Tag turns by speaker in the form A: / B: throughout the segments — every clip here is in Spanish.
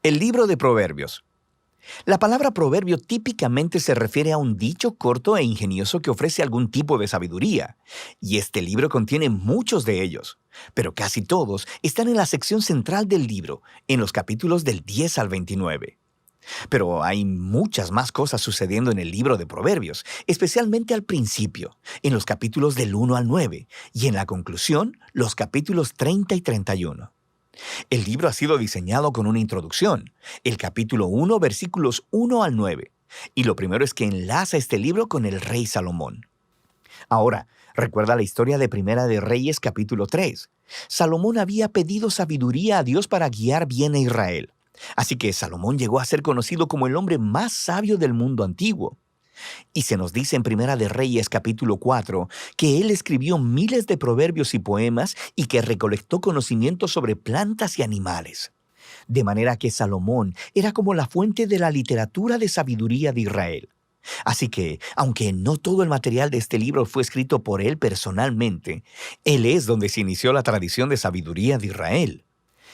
A: El libro de Proverbios. La palabra proverbio típicamente se refiere a un dicho corto e ingenioso que ofrece algún tipo de sabiduría, y este libro contiene muchos de ellos, pero casi todos están en la sección central del libro, en los capítulos del 10 al 29. Pero hay muchas más cosas sucediendo en el libro de Proverbios, especialmente al principio, en los capítulos del 1 al 9, y en la conclusión, los capítulos 30 y 31. El libro ha sido diseñado con una introducción, el capítulo 1, versículos 1 al 9, y lo primero es que enlaza este libro con el rey Salomón. Ahora, recuerda la historia de Primera de Reyes capítulo 3. Salomón había pedido sabiduría a Dios para guiar bien a Israel. Así que Salomón llegó a ser conocido como el hombre más sabio del mundo antiguo. Y se nos dice en Primera de Reyes capítulo 4 que él escribió miles de proverbios y poemas y que recolectó conocimientos sobre plantas y animales. De manera que Salomón era como la fuente de la literatura de sabiduría de Israel. Así que, aunque no todo el material de este libro fue escrito por él personalmente, él es donde se inició la tradición de sabiduría de Israel.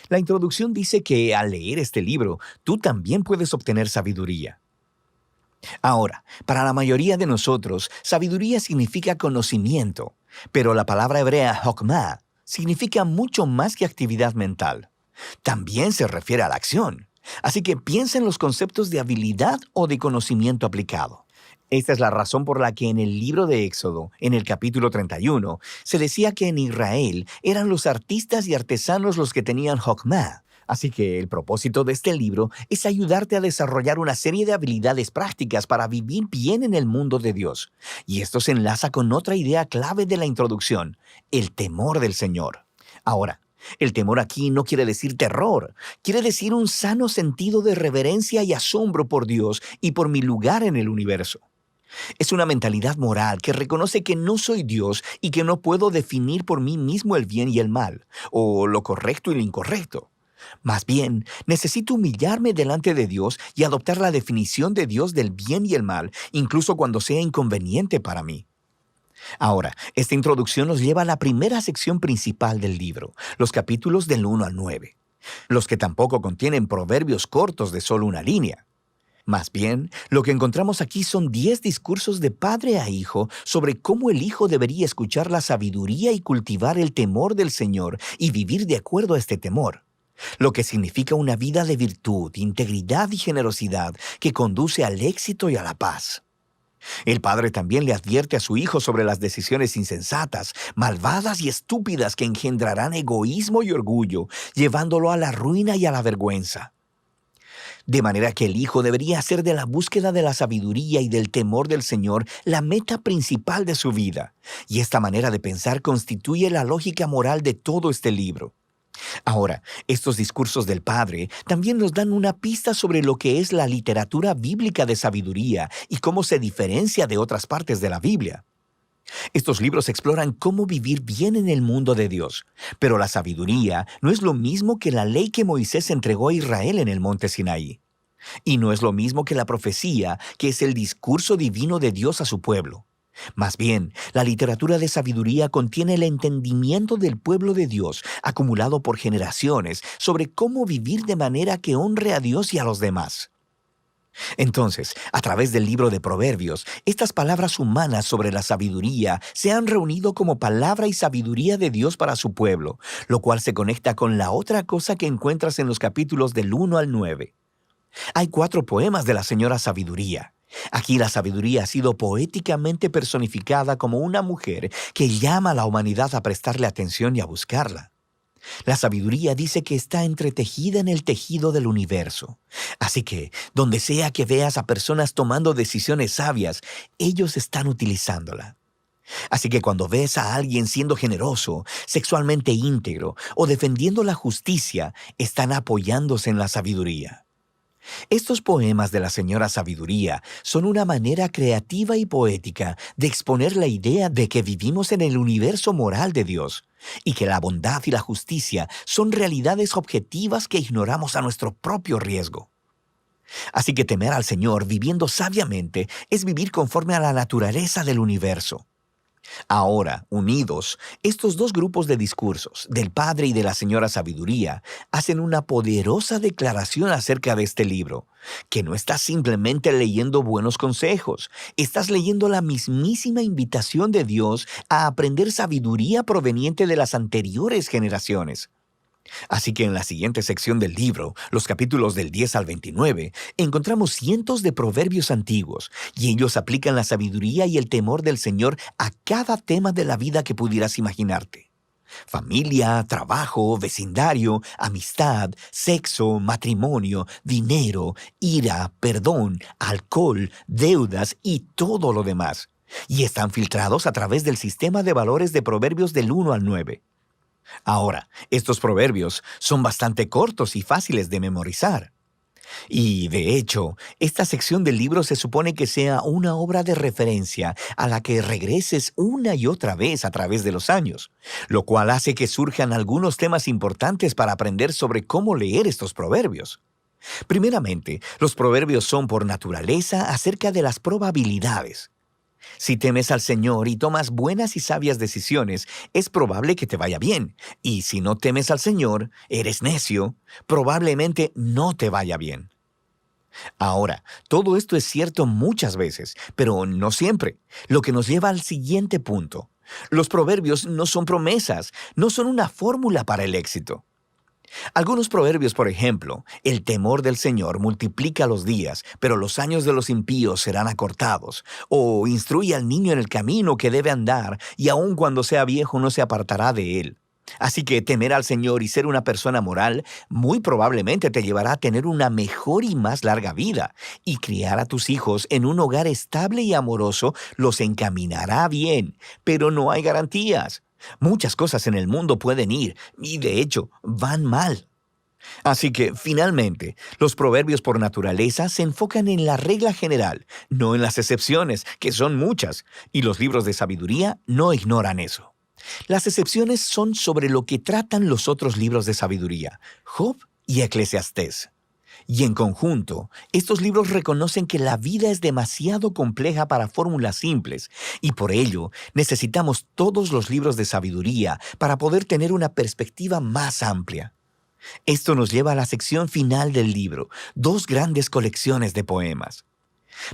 A: La introducción dice que al leer este libro, tú también puedes obtener sabiduría. Ahora, para la mayoría de nosotros, sabiduría significa conocimiento, pero la palabra hebrea hokmah significa mucho más que actividad mental. También se refiere a la acción, así que piensa en los conceptos de habilidad o de conocimiento aplicado. Esta es la razón por la que en el libro de Éxodo, en el capítulo 31, se decía que en Israel eran los artistas y artesanos los que tenían hokmah. Así que el propósito de este libro es ayudarte a desarrollar una serie de habilidades prácticas para vivir bien en el mundo de Dios. Y esto se enlaza con otra idea clave de la introducción, el temor del Señor. Ahora, el temor aquí no quiere decir terror, quiere decir un sano sentido de reverencia y asombro por Dios y por mi lugar en el universo. Es una mentalidad moral que reconoce que no soy Dios y que no puedo definir por mí mismo el bien y el mal, o lo correcto y lo incorrecto. Más bien, necesito humillarme delante de Dios y adoptar la definición de Dios del bien y el mal, incluso cuando sea inconveniente para mí. Ahora, esta introducción nos lleva a la primera sección principal del libro, los capítulos del 1 al 9, los que tampoco contienen proverbios cortos de solo una línea. Más bien, lo que encontramos aquí son 10 discursos de padre a hijo sobre cómo el hijo debería escuchar la sabiduría y cultivar el temor del Señor y vivir de acuerdo a este temor. Lo que significa una vida de virtud, integridad y generosidad que conduce al éxito y a la paz. El padre también le advierte a su hijo sobre las decisiones insensatas, malvadas y estúpidas que engendrarán egoísmo y orgullo, llevándolo a la ruina y a la vergüenza. De manera que el hijo debería hacer de la búsqueda de la sabiduría y del temor del Señor la meta principal de su vida, y esta manera de pensar constituye la lógica moral de todo este libro. Ahora, estos discursos del Padre también nos dan una pista sobre lo que es la literatura bíblica de sabiduría y cómo se diferencia de otras partes de la Biblia. Estos libros exploran cómo vivir bien en el mundo de Dios, pero la sabiduría no es lo mismo que la ley que Moisés entregó a Israel en el monte Sinaí. Y no es lo mismo que la profecía, que es el discurso divino de Dios a su pueblo. Más bien, la literatura de sabiduría contiene el entendimiento del pueblo de Dios, acumulado por generaciones, sobre cómo vivir de manera que honre a Dios y a los demás. Entonces, a través del libro de Proverbios, estas palabras humanas sobre la sabiduría se han reunido como palabra y sabiduría de Dios para su pueblo, lo cual se conecta con la otra cosa que encuentras en los capítulos del 1 al 9. Hay 4 poemas de la señora Sabiduría. Aquí la sabiduría ha sido poéticamente personificada como una mujer que llama a la humanidad a prestarle atención y a buscarla. La sabiduría dice que está entretejida en el tejido del universo. Así que, donde sea que veas a personas tomando decisiones sabias, ellos están utilizándola. Así que cuando ves a alguien siendo generoso, sexualmente íntegro o defendiendo la justicia, están apoyándose en la sabiduría. Estos poemas de la señora Sabiduría son una manera creativa y poética de exponer la idea de que vivimos en el universo moral de Dios y que la bondad y la justicia son realidades objetivas que ignoramos a nuestro propio riesgo. Así que temer al Señor viviendo sabiamente es vivir conforme a la naturaleza del universo. Ahora, unidos, estos dos grupos de discursos, del Padre y de la Señora Sabiduría, hacen una poderosa declaración acerca de este libro, que no estás simplemente leyendo buenos consejos, estás leyendo la mismísima invitación de Dios a aprender sabiduría proveniente de las anteriores generaciones. Así que en la siguiente sección del libro, los capítulos del 10 al 29, encontramos cientos de proverbios antiguos, y ellos aplican la sabiduría y el temor del Señor a cada tema de la vida que pudieras imaginarte. Familia, trabajo, vecindario, amistad, sexo, matrimonio, dinero, ira, perdón, alcohol, deudas y todo lo demás. Y están filtrados a través del sistema de valores de Proverbios del 1 al 9. Ahora, estos proverbios son bastante cortos y fáciles de memorizar. Y, de hecho, esta sección del libro se supone que sea una obra de referencia a la que regreses una y otra vez a través de los años, lo cual hace que surjan algunos temas importantes para aprender sobre cómo leer estos proverbios. Primeramente, los proverbios son por naturaleza acerca de las probabilidades. Si temes al Señor y tomas buenas y sabias decisiones, es probable que te vaya bien. Y si no temes al Señor, eres necio, probablemente no te vaya bien. Ahora, todo esto es cierto muchas veces, pero no siempre, lo que nos lleva al siguiente punto. Los proverbios no son promesas, no son una fórmula para el éxito. Algunos proverbios, por ejemplo, el temor del Señor multiplica los días, pero los años de los impíos serán acortados. O instruye al niño en el camino que debe andar, y aun cuando sea viejo no se apartará de él. Así que temer al Señor y ser una persona moral muy probablemente te llevará a tener una mejor y más larga vida, y criar a tus hijos en un hogar estable y amoroso los encaminará bien, pero no hay garantías. Muchas cosas en el mundo pueden ir, y de hecho, van mal. Así que, finalmente, los proverbios por naturaleza se enfocan en la regla general, no en las excepciones, que son muchas, y los libros de sabiduría no ignoran eso. Las excepciones son sobre lo que tratan los otros libros de sabiduría, Job y Eclesiastés. Y en conjunto, estos libros reconocen que la vida es demasiado compleja para fórmulas simples, y por ello necesitamos todos los libros de sabiduría para poder tener una perspectiva más amplia. Esto nos lleva a la sección final del libro, dos grandes colecciones de poemas.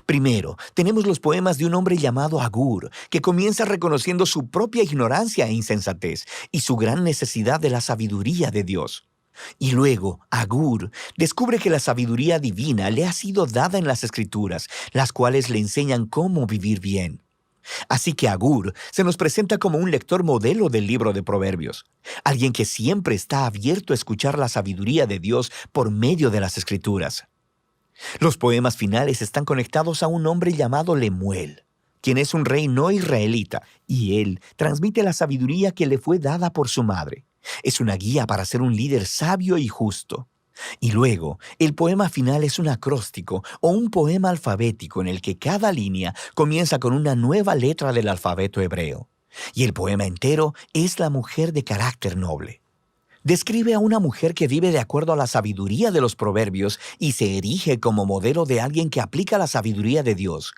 A: Primero, tenemos los poemas de un hombre llamado Agur, que comienza reconociendo su propia ignorancia e insensatez y su gran necesidad de la sabiduría de Dios. Y luego, Agur descubre que la sabiduría divina le ha sido dada en las Escrituras, las cuales le enseñan cómo vivir bien. Así que Agur se nos presenta como un lector modelo del libro de Proverbios, alguien que siempre está abierto a escuchar la sabiduría de Dios por medio de las Escrituras. Los poemas finales están conectados a un hombre llamado Lemuel, quien es un rey no israelita, y él transmite la sabiduría que le fue dada por su madre. Es una guía para ser un líder sabio y justo. Y luego, el poema final es un acróstico o un poema alfabético en el que cada línea comienza con una nueva letra del alfabeto hebreo. Y el poema entero es la mujer de carácter noble. Describe a una mujer que vive de acuerdo a la sabiduría de los proverbios y se erige como modelo de alguien que aplica la sabiduría de Dios.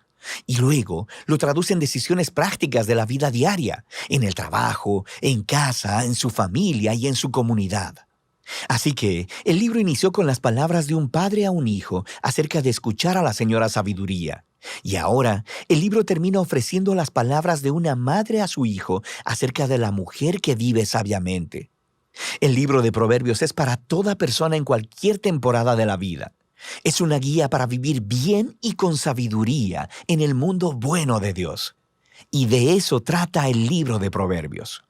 A: Y luego lo traduce en decisiones prácticas de la vida diaria, en el trabajo, en casa, en su familia y en su comunidad. Así que el libro inició con las palabras de un padre a un hijo acerca de escuchar a la señora sabiduría. Y ahora el libro termina ofreciendo las palabras de una madre a su hijo acerca de la mujer que vive sabiamente. El libro de Proverbios es para toda persona en cualquier temporada de la vida. Es una guía para vivir bien y con sabiduría en el mundo bueno de Dios. Y de eso trata el libro de Proverbios.